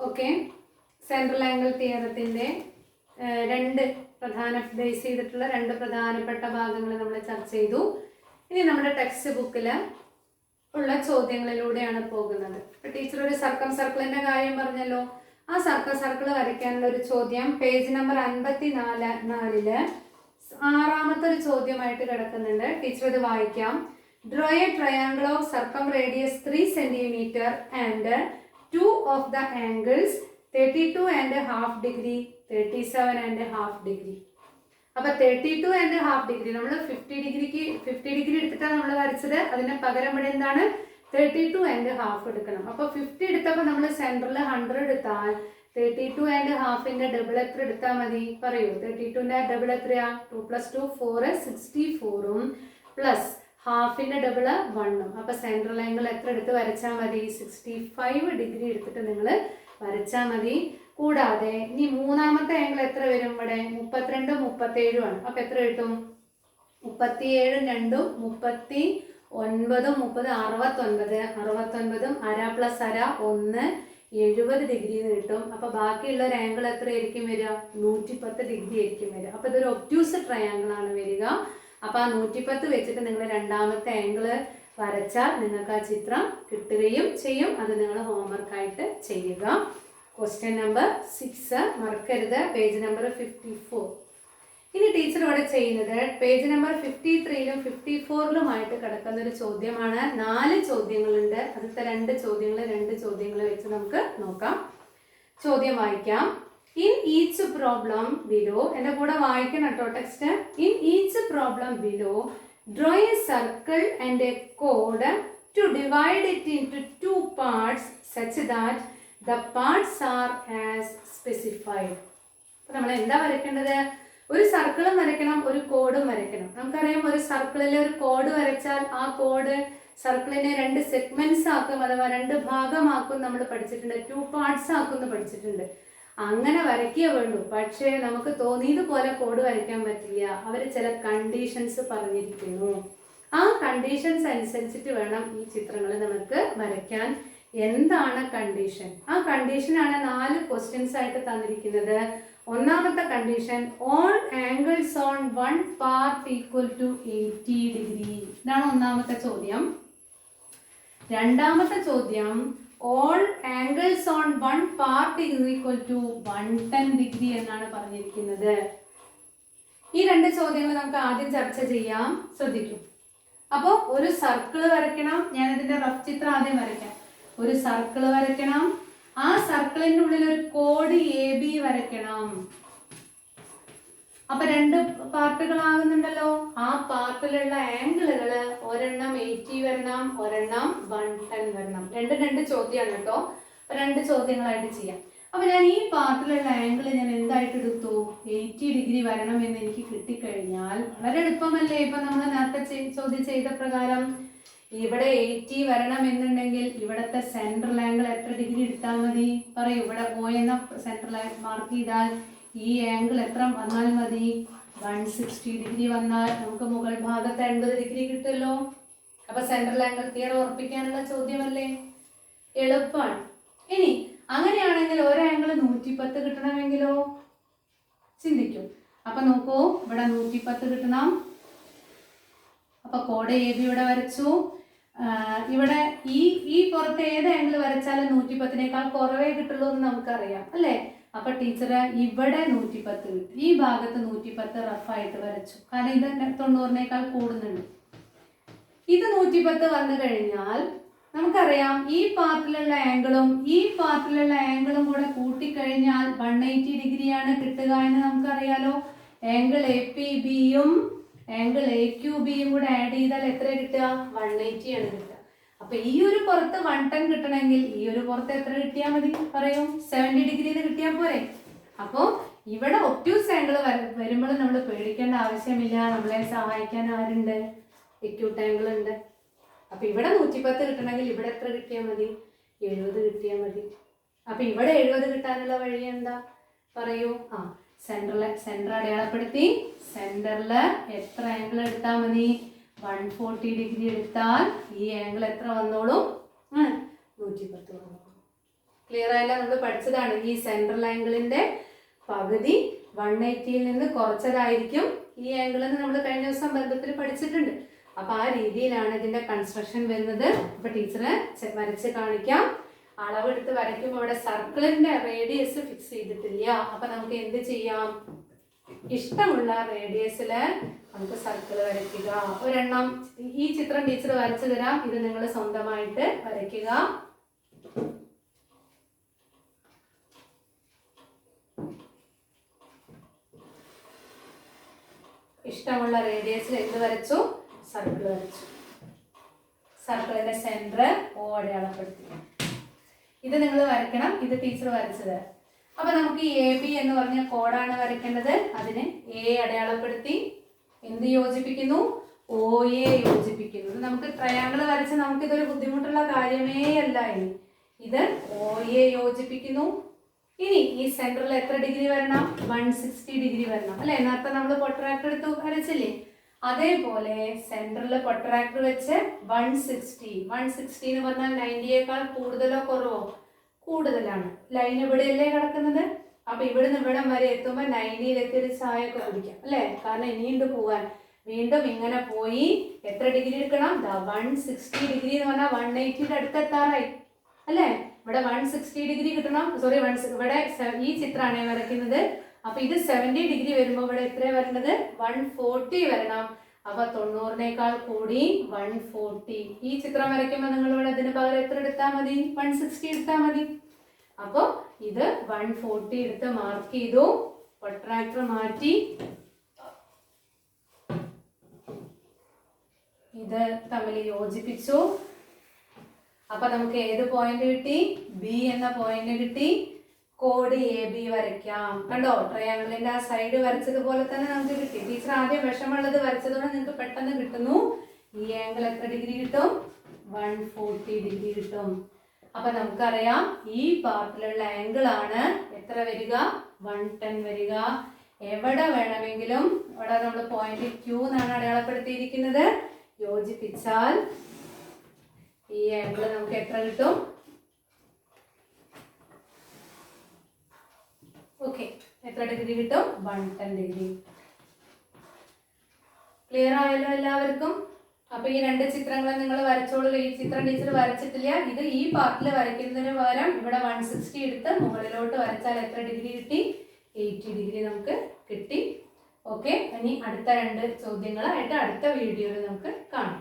Okay, central angle തിയറത്തിൻ്റെ base ചെയ്തിട്ടുള്ള രണ്ട് പ്രധാനപ്പെട്ട ഭാഗങ്ങൾ നമ്മൾ ചർച്ച ചെയ്തു. ഇനി നമ്മുടെ ടെക്സ്റ്റ് ബുക്കിൽ ഉള്ള ചോദ്യങ്ങളിലൂടെയാണ് പോകുന്നത്. ഇപ്പം ടീച്ചർ ഒരു സർക്കിളിൻ്റെ കാര്യം പറഞ്ഞല്ലോ. ആ സർക്കിൾ വരയ്ക്കാനുള്ള ഒരു ചോദ്യം പേജ് നമ്പർ 54 ആറാമത്തെ ഒരു ചോദ്യമായിട്ട് കിടക്കുന്നുണ്ട്. ടീച്ചർ ഇത് വായിക്കാം. Draw a triangle of circumradius 3 cm and 2 of the angles 32.5 degree 37.5 degree. അപ്പൊ 32.5 ഡിഗ്രി നമ്മൾ 50 ഡിഗ്രി എടുത്തിട്ടാണ് നമ്മൾ വരച്ചത്. അതിന് പകരം ഇവിടെ എന്താണ് 32.5 എടുക്കണം. അപ്പൊ 50 എടുത്തപ്പോൾ നമ്മൾ സെന്ററിൽ 100 എടുത്താൽ 32.5ന്റെ ഡബിൾ എത്ര എടുത്താൽ മതി പറയൂ? 32ന്റെ ഡബിൾ എത്രയാ? 2 + 2 4 64ഉം പ്ലസ് ഹാഫിന്റെ ഡബിൾ 1ഉം. അപ്പൊ സെൻട്രൽ ആംഗിൾ എത്ര എടുത്ത് വരച്ചാൽ മതി? 65 ഡിഗ്രി എടുത്തിട്ട് നിങ്ങൾ വരച്ചാൽ മതി. കൂടാതെ ഇനി മൂന്നാമത്തെ ആംഗിൾ എത്ര വരും? ഇവിടെ 32 37 ആണ്. അപ്പൊ എത്ര കിട്ടും? 37 2 39 30 69 69ഉം അര പ്ലസ് അര 1 70 ഡിഗ്രി കിട്ടും. അപ്പൊ ബാക്കിയുള്ള ഒരു ആംഗിൾ എത്ര ആയിരിക്കും വരിക? 110 ഡിഗ്രി ആയിരിക്കും വരിക. അപ്പൊ ഇതൊരു ഒബ്റ്റ്യൂസ് ട്രയാങ്കിൾ ആണ് വരിക. അപ്പൊ ആ 110 വെച്ചിട്ട് നിങ്ങൾ രണ്ടാമത്തെ ആംഗിൾ വരച്ചാൽ നിങ്ങൾക്ക് ആ ചിത്രം കിട്ടുകയും ചെയ്യും. അത് നിങ്ങൾ ഹോംവർക്കായിട്ട് ചെയ്യുക. ക്വസ്റ്റ്യൻ നമ്പർ 6 മറക്കരുത്, പേജ് നമ്പർ 54. ഇനി ടീച്ചർ ഇവിടെ ചെയ്യുന്നത് പേജ് നമ്പർ 53ലും 54ലുമായിട്ട് കിടക്കുന്ന ഒരു ചോദ്യമാണ്. 4 ചോദ്യങ്ങളുണ്ട്. അടുത്ത 2 ചോദ്യങ്ങൾ വെച്ച് നമുക്ക് നോക്കാം. ചോദ്യം വായിക്കാം. ഇൻ ഈച്ച് പ്രോബ്ലം ബിലോ, എൻ്റെ കൂടെ വായിക്കണം കേട്ടോ text. In each problem below draw a circle and a കോഡ് to divide it into 2 parts such that the parts are as specified. അപ്പോൾ നമ്മൾ എന്താ വരയ്ക്കേണ്ടത്? ഒരു സർക്കിളും വരയ്ക്കണം, ഒരു കോഡും വരയ്ക്കണം. നമുക്കറിയാം ഒരു സർക്കിളിൽ ഒരു കോഡ് വരച്ചാൽ ആ കോഡ് സർക്കിളിനെ 2 സെഗ്മെന്റ്സ് ആക്കും, അഥവാ 2 ഭാഗമാക്കും നമ്മൾ പഠിച്ചിട്ടുണ്ട്. 2 parts ആക്കുമെന്ന് പഠിച്ചിട്ടുണ്ട്. അങ്ങനെ വരയ്ക്കേ വേണ്ടൂ. പക്ഷേ നമുക്ക് തോന്നിയതുപോലെ കോഡ് വരയ്ക്കാൻ പറ്റില്ല. അവർ ചില കണ്ടീഷൻസ് പറഞ്ഞിരിക്കുന്നു. ആ കണ്ടീഷൻസ് അനുസരിച്ചിട്ട് വേണം ഈ ചിത്രങ്ങൾ നമുക്ക് വരയ്ക്കാൻ. എന്താണ് കണ്ടീഷൻ? ആ കണ്ടീഷനാണ് 4 ക്വസ്റ്റ്യൻസ് ആയിട്ട് തന്നിരിക്കുന്നത്. ഒന്നാമത്തെ condition, all angles on 1 part equal to 80 degree. ഇതാണ് ഒന്നാമത്തെ ചോദ്യം. രണ്ടാമത്തെ ചോദ്യം, all angles on 1 part equal to 110 degree എന്നാണ് പറഞ്ഞിരിക്കുന്നത്. ഈ 2 ചോദ്യങ്ങൾ നമുക്ക് ആദ്യം ചർച്ച ചെയ്യാം. ശ്രദ്ധിക്കും. അപ്പോൾ ഒരു സർക്കിൾ വരയ്ക്കണം. ഞാനിതിന്റെ റഫ് ചിത്രം ആദ്യം വരയ്ക്കാം. ഒരു സർക്കിൾ വരയ്ക്കണം. ആ സർക്കിളിന്റെ ഉള്ളിൽ ഒരു കോഡ് AB വരയ്ക്കണം. അപ്പൊ 2 പാർട്ടുകളാകുന്നുണ്ടല്ലോ. ആ പാർട്ടിലുള്ള ആംഗിളുകൾ ഒരെണ്ണം 80 വരണം, ഒരെണ്ണം 110 വരണം. 2 ചോദ്യമാണ് കേട്ടോ. 2 ചോദ്യങ്ങളായിട്ട് ചെയ്യാം. അപ്പൊ ഞാൻ ഈ പാർട്ടിലുള്ള ആംഗിൾ ഞാൻ എന്തായിട്ട് എടുത്തു? 80 ഡിഗ്രി വരണം എന്ന് എനിക്ക് കിട്ടിക്കഴിഞ്ഞാൽ വളരെ എളുപ്പമല്ലേ? ഇപ്പൊ നമ്മൾ നേരത്തെ ചോദ്യം ചെയ്ത പ്രകാരം ഇവിടെ 80 വരണം എന്നുണ്ടെങ്കിൽ ഇവിടുത്തെ സെൻട്രൽ ആംഗിൾ എത്ര ഡിഗ്രി എടുത്താൽ മതി പറയൂ? ഇവിടെ O എന്ന സെൻട്രൽ മാർക്ക് ചെയ്താൽ ഈ ആംഗിൾ എത്ര വന്നാൽ മതി? 160 ഡിഗ്രി വന്നാൽ നമുക്ക് മുകൾ ഭാഗത്ത് 80 ഡിഗ്രി കിട്ടുമല്ലോ. അപ്പൊ സെൻട്രൽ ആംഗിൾ തിയറം ഉറപ്പിക്കാനുള്ള ചോദ്യമല്ലേ? എളുപ്പമാണ്. ഇനി അങ്ങനെയാണെങ്കിൽ ഒരു ആംഗിൾ 110 കിട്ടണമെങ്കിലോ? ചിന്തിക്കും. അപ്പൊ നോക്കൂ, ഇവിടെ 110 കിട്ടണം. അപ്പൊ കോഡ് AB ഇവിടെ വരച്ചു. ഇവിടെ ഈ പുറത്ത് ഏത് ആംഗിൾ വരച്ചാലും 110നേക്കാൾ കുറവേ കിട്ടുള്ളൂ എന്ന് നമുക്കറിയാം അല്ലേ? അപ്പൊ ടീച്ചർ ഇവിടെ 110 കിട്ടും. ഈ ഭാഗത്ത് 110 റഫായിട്ട് വരച്ചു. കാരണം ഇത് 90നേക്കാൾ കൂടുന്നുണ്ട്. ഇത് 110 വന്നു കഴിഞ്ഞാൽ നമുക്കറിയാം ഈ പാർട്ടിലുള്ള ആംഗിളും ഈ പാർട്ടിലുള്ള ആംഗിളും കൂടെ കൂട്ടിക്കഴിഞ്ഞാൽ 180 ഡിഗ്രിയാണ് കിട്ടുക എന്ന് നമുക്കറിയാലോ. ആംഗിൾ APBയും ആംഗിൾ AQBയും കൂടെ ആഡ് ചെയ്താൽ എത്ര കിട്ടുക? 180 ആണ് കിട്ടുക. അപ്പൊ ഈ ഒരു പുറത്ത് 110 കിട്ടണമെങ്കിൽ ഈ ഒരു പുറത്ത് എത്ര കിട്ടിയാൽ മതി പറയൂ? 70 ഡിഗ്രിയിൽ കിട്ടിയാൽ പോരെ? അപ്പോൾ ഇവിടെ ഒബ്റ്റ്യൂസ് ആംഗിൾ വരുമ്പോൾ നമ്മൾ പേടിക്കേണ്ട ആവശ്യമില്ല. നമ്മളെ സഹായിക്കാൻ ആരുണ്ട്? എക്യൂട്ട് ആംഗിൾ ഉണ്ട്. അപ്പൊ ഇവിടെ 110 കിട്ടണമെങ്കിൽ ഇവിടെ എത്ര കിട്ടിയാൽ മതി? 70 കിട്ടിയാൽ മതി. അപ്പൊ ഇവിടെ 70 കിട്ടാനുള്ള വഴി എന്താ പറയൂ? സെന്റർ അടയാളപ്പെടുത്തി സെന്ററിൽ എത്ര ആംഗിൾ എടുത്താൽ മതി? 140 ഡിഗ്രി എടുത്താൽ ഈ ആംഗിൾ എത്ര വന്നോളും? 110 വന്നോളും. ക്ലിയർ ആയില്ല? നമ്മൾ പഠിച്ചതാണ് ഈ സെൻട്രൽ ആംഗിളിന്റെ പകുതി 180യിൽ നിന്ന് കുറച്ചതായിരിക്കും ഈ ആംഗിൾ എന്ന് നമ്മൾ കഴിഞ്ഞ ദിവസം ബന്ധത്തിൽ പഠിച്ചിട്ടുണ്ട്. അപ്പൊ ആ രീതിയിലാണ് ഇതിന്റെ കൺസ്ട്രക്ഷൻ വരുന്നത്. അപ്പൊ ടീച്ചറെ വരച്ച് കാണിക്കാം. അളവെടുത്ത് വരയ്ക്കുമ്പോൾ ഇവിടെ സർക്കിളിന്റെ റേഡിയസ് ഫിക്സ് ചെയ്തിട്ടില്ല. അപ്പൊ നമുക്ക് എന്ത് ചെയ്യാം? ഇഷ്ടമുള്ള റേഡിയസില് നമുക്ക് സർക്കിൾ വരയ്ക്കുക. ഒരെണ്ണം ഈ ചിത്രം ടീച്ചർ വരച്ചു തരാം. ഇത് നിങ്ങൾ സ്വന്തമായിട്ട് വരയ്ക്കുക. ഇഷ്ടമുള്ള റേഡിയസിൽ എന്ത് വരച്ചു? സർക്കിൾ വരച്ചു. സർക്കിളിന്റെ സെന്റർ O അടയാളപ്പെടുത്തി. ഇത് നിങ്ങൾ വരയ്ക്കണം. ഇത് ടീച്ചർ വരച്ചത്. അപ്പൊ നമുക്ക് AB എന്ന് പറഞ്ഞ കോഡാണ് വരയ്ക്കേണ്ടത്. അതിന് A അടയാളപ്പെടുത്തി. എന്ത് യോജിപ്പിക്കുന്നു? OA യോജിപ്പിക്കുന്നു. നമുക്ക് ട്രയാങ്കിൾ വരച്ച് നമുക്ക് ഇതൊരു ബുദ്ധിമുട്ടുള്ള കാര്യമേ അല്ല. ഇത് OA യോജിപ്പിക്കുന്നു. ഇനി ഈ സെന്ററിൽ എത്ര ഡിഗ്രി വരണം? 160 ഡിഗ്രി വരണം അല്ലെ? നേരത്തെ നമ്മൾ പൊട്രാക്ടർ എടുത്ത് വരച്ചില്ലേ? അതേപോലെ സെന്ററിൽ പൊട്രാക്ടർ വെച്ച് 160 എന്ന് പറഞ്ഞാൽ 90യേക്കാൾ കൂടുതലോ കുറവോ? കൂടുതലാണ്. ലൈൻ ഇവിടെയല്ലേ കിടക്കുന്നത്. അപ്പൊ ഇവിടുന്ന് ഇവിടം വരെ എത്തുമ്പോൾ 90യിൽ എത്തിയൊരു ചായയൊക്കെ കുടിക്കാം അല്ലെ? കാരണം ഇനിയുണ്ട് പോവാൻ. വീണ്ടും ഇങ്ങനെ പോയി എത്ര ഡിഗ്രി എടുക്കണം? 160 ഡിഗ്രി എന്ന് പറഞ്ഞാൽ 180യുടെ അടുത്ത് എത്താറായി അല്ലെ? ഇവിടെ 160 ഡിഗ്രി കിട്ടണം. സോറി, ഇവിടെ ഈ ചിത്രമാണ് വരയ്ക്കുന്നത്. അപ്പൊ ഇത് 70 ഡിഗ്രി വരുമ്പോൾ ഇവിടെ എത്ര വരേണ്ടത്? 140 വരണം. അപ്പൊ 90നേക്കാൾ കൂടി 140. ഈ ചിത്രം വരയ്ക്കുമ്പോൾ നിങ്ങൾ ഇവിടെ ഇതിന് പകരം എത്ര എടുത്താൽ മതി? 160 എടുത്താൽ മതി. അപ്പോൾ ഇത് 140 എടുത്ത് മാർക്ക് ചെയ്തു. പ്രൊട്രാക്ടർ മാറ്റി. ഇത് തമ്മിൽ യോജിപ്പിച്ചു. അപ്പൊ നമുക്ക് ഏത് പോയിന്റ് കിട്ടി? B എന്ന പോയിന്റ് കിട്ടി. കോഡ് AB വരയ്ക്കാം. കണ്ടോ? ട്രയാങ്കിളിന്റെ ആ സൈഡ് വരച്ചതുപോലെ തന്നെ നമുക്ക് കിട്ടി. ടീച്ചർ ആദ്യം വിഷമുള്ളത് വരച്ചതുകൊണ്ട് നിങ്ങൾക്ക് പെട്ടെന്ന് കിട്ടുന്നു. ഈ ആംഗിൾ എത്ര ഡിഗ്രി കിട്ടും? 140 ഡിഗ്രി കിട്ടും. അപ്പൊ നമുക്കറിയാം ഈ പാർട്ടിലുള്ള ആംഗിൾ ആണ് എത്ര വരിക? 110 വരിക. എവിടെ വേണമെങ്കിലും ഇവിടെ നമ്മൾ പോയിന്റ് Q എന്നാണ് അടയാളപ്പെടുത്തിയിരിക്കുന്നത്. യോജിപ്പിച്ചാൽ ഈ ആംഗിൾ നമുക്ക് എത്ര കിട്ടും? ഓക്കെ, എത്ര ഡിഗ്രി കിട്ടും? 110 ഡിഗ്രി. ക്ലിയർ ആയല്ലോ എല്ലാവർക്കും? അപ്പൊ ഈ രണ്ട് ചിത്രങ്ങൾ നിങ്ങൾ വരച്ചോളൂ. ഈ ചിത്രം ടീച്ചർ വരച്ചിട്ടില്ല. ഇത് ഈ പാർട്ടിൽ വരയ്ക്കുന്നതിന് പകരം ഇവിടെ 160 എടുത്ത് മുകളിലോട്ട് വരച്ചാൽ എത്ര ഡിഗ്രി കിട്ടി? 80 ഡിഗ്രി നമുക്ക് കിട്ടി. ഓക്കെ, ഇനി അടുത്ത രണ്ട് ചോദ്യങ്ങളായിട്ട് അടുത്ത വീഡിയോയിൽ നമുക്ക് കാണാം.